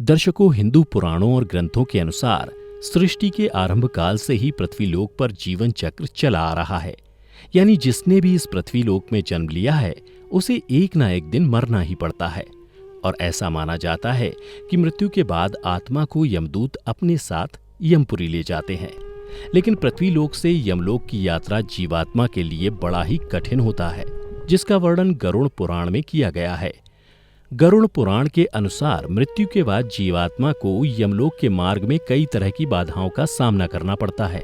दर्शकों, हिंदू पुराणों और ग्रंथों के अनुसार सृष्टि के आरंभ काल से ही पृथ्वीलोक पर जीवन चक्र चला आ रहा है। यानी जिसने भी इस पृथ्वीलोक में जन्म लिया है उसे एक ना एक दिन मरना ही पड़ता है। और ऐसा माना जाता है कि मृत्यु के बाद आत्मा को यमदूत अपने साथ यमपुरी ले जाते हैं। लेकिन पृथ्वीलोक से यमलोक की यात्रा जीवात्मा के लिए बड़ा ही कठिन होता है, जिसका वर्णन गरुड़ पुराण में किया गया है। गरुड़ पुराण के अनुसार मृत्यु के बाद जीवात्मा को यमलोक के मार्ग में कई तरह की बाधाओं का सामना करना पड़ता है,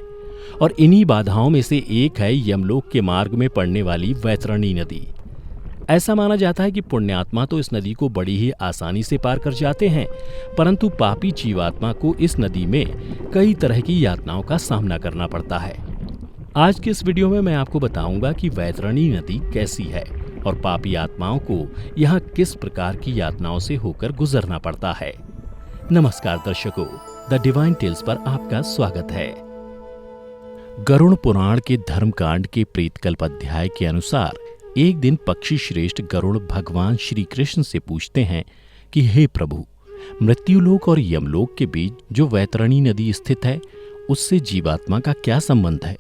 और इन्हीं बाधाओं में से एक है यमलोक के मार्ग में पड़ने वाली वैतरणी नदी। ऐसा माना जाता है कि पुण्यात्मा तो इस नदी को बड़ी ही आसानी से पार कर जाते हैं, परंतु पापी जीवात्मा को इस नदी में कई तरह की यातनाओं का सामना करना पड़ता है। आज के इस वीडियो में मैं आपको बताऊंगा कि वैतरणी नदी कैसी है और पापी आत्माओं को यहाँ किस प्रकार की यातनाओं से होकर गुजरना पड़ता है। नमस्कार दर्शकों, द डिवाइन टेल्स पर आपका स्वागत है। गरुड़ पुराण के धर्मकांड के प्रेतकल्प अध्याय के अनुसार एक दिन पक्षी श्रेष्ठ गरुड़ भगवान श्री कृष्ण से पूछते हैं कि हे प्रभु, मृत्युलोक और यमलोक के बीच जो वैतरणी नदी स्थित है उससे जीवात्मा का क्या संबंध है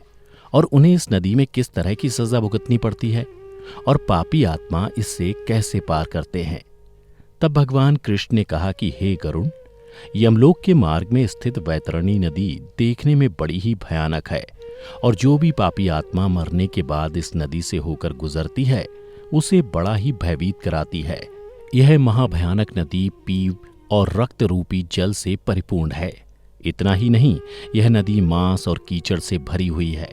और उन्हें इस नदी में किस तरह की सजा भुगतनी पड़ती है और पापी आत्मा इससे कैसे पार करते हैं। तब भगवान कृष्ण ने कहा कि हे गरुड़, यमलोक के मार्ग में स्थित वैतरणी नदी देखने में बड़ी ही भयानक है, और जो भी पापी आत्मा मरने के बाद इस नदी से होकर गुजरती है उसे बड़ा ही भयभीत कराती है। यह महाभयानक नदी पीव और रक्त रूपी जल से परिपूर्ण है। इतना ही नहीं, यह नदी मांस और कीचड़ से भरी हुई है।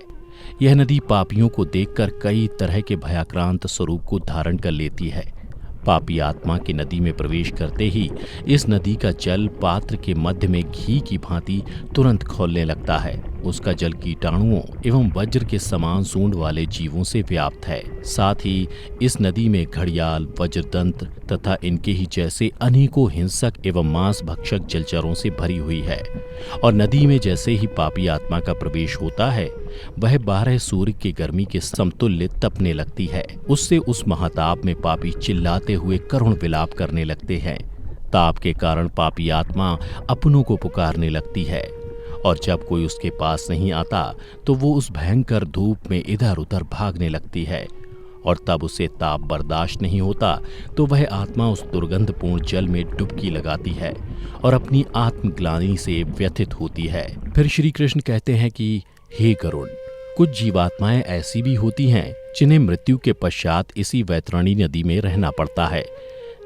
यह नदी पापियों को देखकर कई तरह के भयाक्रांत स्वरूप को धारण कर लेती है। पापी आत्मा की नदी में प्रवेश करते ही इस नदी का जल पात्र के मध्य में घी की भांति तुरंत खौलने लगता है। उसका जल कीटाणुओं एवं वज्र के समान सूंड वाले जीवों से व्याप्त है। साथ ही इस नदी में घड़ियाल, वज्रदंत तथा इनके ही जैसे अनेकों हिंसक एवं मांस भक्षक जलचरों से भरी हुई है। और नदी में जैसे ही पापी आत्मा का प्रवेश होता है वह 12 सूर्य की गर्मी के समतुल्य तपने लगती है। उससे उस महाताप में पापी चिल्लाते हुए करुण विलाप करने लगते हैं। ताप के कारण पापी आत्मा अपनों को पुकारने लगती है, और जब कोई उसके पास नहीं आता तो वो उस भयंकर धूप में इधर उधर भागने लगती है। और तब उसे ताप बर्दाश्त नहीं होता तो वह आत्मा उस दुर्गंधपूर्ण जल में डुबकी लगाती है और अपनी आत्मग्लानि से व्यथित होती है। फिर श्री कृष्ण कहते हैं कि हे गरुड़, कुछ जीवात्माएं ऐसी भी होती हैं जिन्हें मृत्यु के पश्चात इसी वैतरणी नदी में रहना पड़ता है।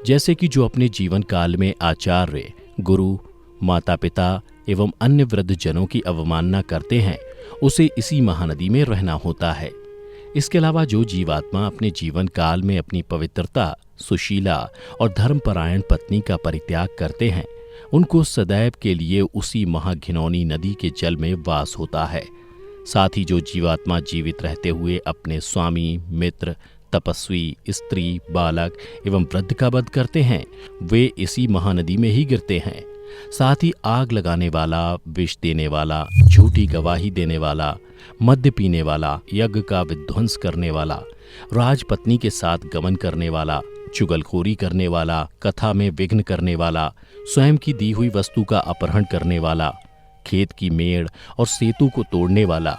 जैसे कि जो अपने जीवन काल में आचार्य, गुरु, माता पिता एवं अन्य वृद्ध जनों की अवमानना करते हैं, उसे इसी महानदी में रहना होता है। इसके अलावा जो जीवात्मा अपने जीवन काल में अपनी पवित्रता, सुशीला और धर्मपरायण पत्नी का परित्याग करते हैं, उनको सदैव के लिए उसी महाघिनौनी नदी के जल में वास होता है। साथ ही जो जीवात्मा जीवित रहते हुए अपने स्वामी, मित्र, तपस्वी, स्त्री, बालक एवं वृद्ध का वध करते हैं, वे इसी महानदी में ही गिरते हैं। साथ ही आग लगाने वाला, विष देने वाला, झूठी गवाही देने वाला, मद्य पीने वाला, यज्ञ का विध्वंस करने वाला, राजपत्नी के साथ गमन करने वाला, चुगलखोरी करने वाला, कथा में विघ्न करने वाला, स्वयं की दी हुई वस्तु का अपहरण करने वाला, खेत की मेड़ और सेतु को तोड़ने वाला,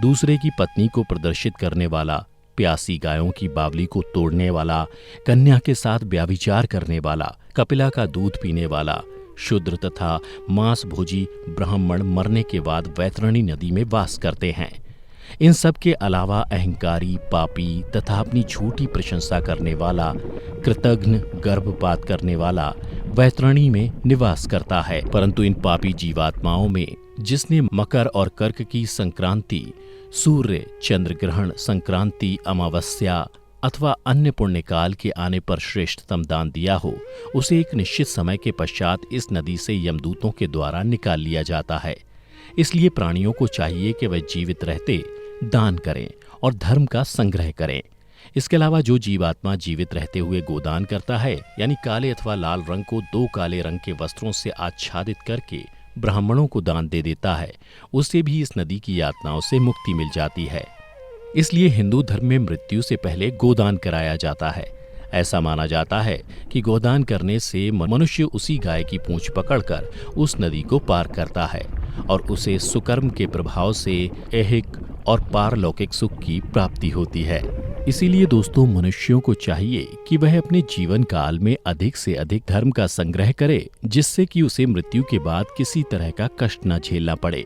दूसरे की पत्नी को प्रदर्शित करने वाला, प्यासी गायों की बावली को तोड़ने वाला, कन्या के साथ व्यभिचार करने वाला, कपिला का दूध पीने वाला, शूद्र तथा मांस भोजी ब्राह्मण मरने के बाद वैतरणी नदी में वास करते हैं। इन सब के अलावा अहंकारी, पापी तथा अपनी झूठी प्रशंसा करने वाला, कृतघ्न, गर्भपात करने वाला वैतरणी में निवास करता है। परंतु इन पापी जीवात्माओं में जिसने मकर और कर्क की संक्रांति, सूर्य चंद्र ग्रहण, संक्रांति, अमावस्या अथवा अन्य पुण्यकाल के आने पर श्रेष्ठतम दान दिया हो, उसे एक निश्चित समय के पश्चात इस नदी से यमदूतों के द्वारा निकाल लिया जाता है। इसलिए प्राणियों को चाहिए कि वह जीवित रहते दान करें और धर्म का संग्रह करें। इसके अलावा जो जीवात्मा जीवित रहते हुए गोदान करता है, यानी काले अथवा लाल रंग को 2 काले रंग के वस्त्रों से आच्छादित करके ब्राह्मणों को दान दे देता है, उसे भी इस नदी की यातनाओं से मुक्ति मिल जाती है। इसलिए हिंदू धर्म में मृत्यु से पहले गोदान कराया जाता है। ऐसा माना जाता है कि गोदान करने से मनुष्य उसी गाय की पूंछ पकड़कर उस नदी को पार करता है और उसे सुकर्म के प्रभाव से ऐहिक और पारलौकिक सुख की प्राप्ति होती है। इसीलिए दोस्तों, मनुष्यों को चाहिए कि वह अपने जीवन काल में अधिक से अधिक धर्म का संग्रह करे, जिससे कि उसे मृत्यु के बाद किसी तरह का कष्ट न झेलना पड़े।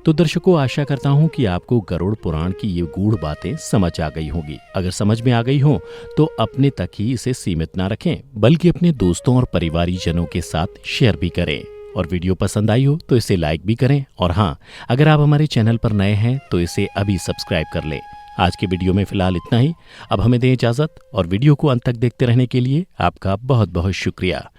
तो दर्शकों, आशा करता हूँ कि आपको गरुड़ पुराण की ये गूढ़ बातें समझ आ गई होंगी। अगर समझ में आ गई हो तो अपने तक ही इसे सीमित ना रखें, बल्कि अपने दोस्तों और परिवारीजनों के साथ शेयर भी करें। और वीडियो पसंद आई हो तो इसे लाइक भी करें। और हाँ, अगर आप हमारे चैनल पर नए हैं तो इसे अभी सब्सक्राइब कर लें। आज के वीडियो में फिलहाल इतना ही। अब हमें दें इजाजत, और वीडियो को अंत तक देखते रहने के लिए आपका बहुत बहुत शुक्रिया।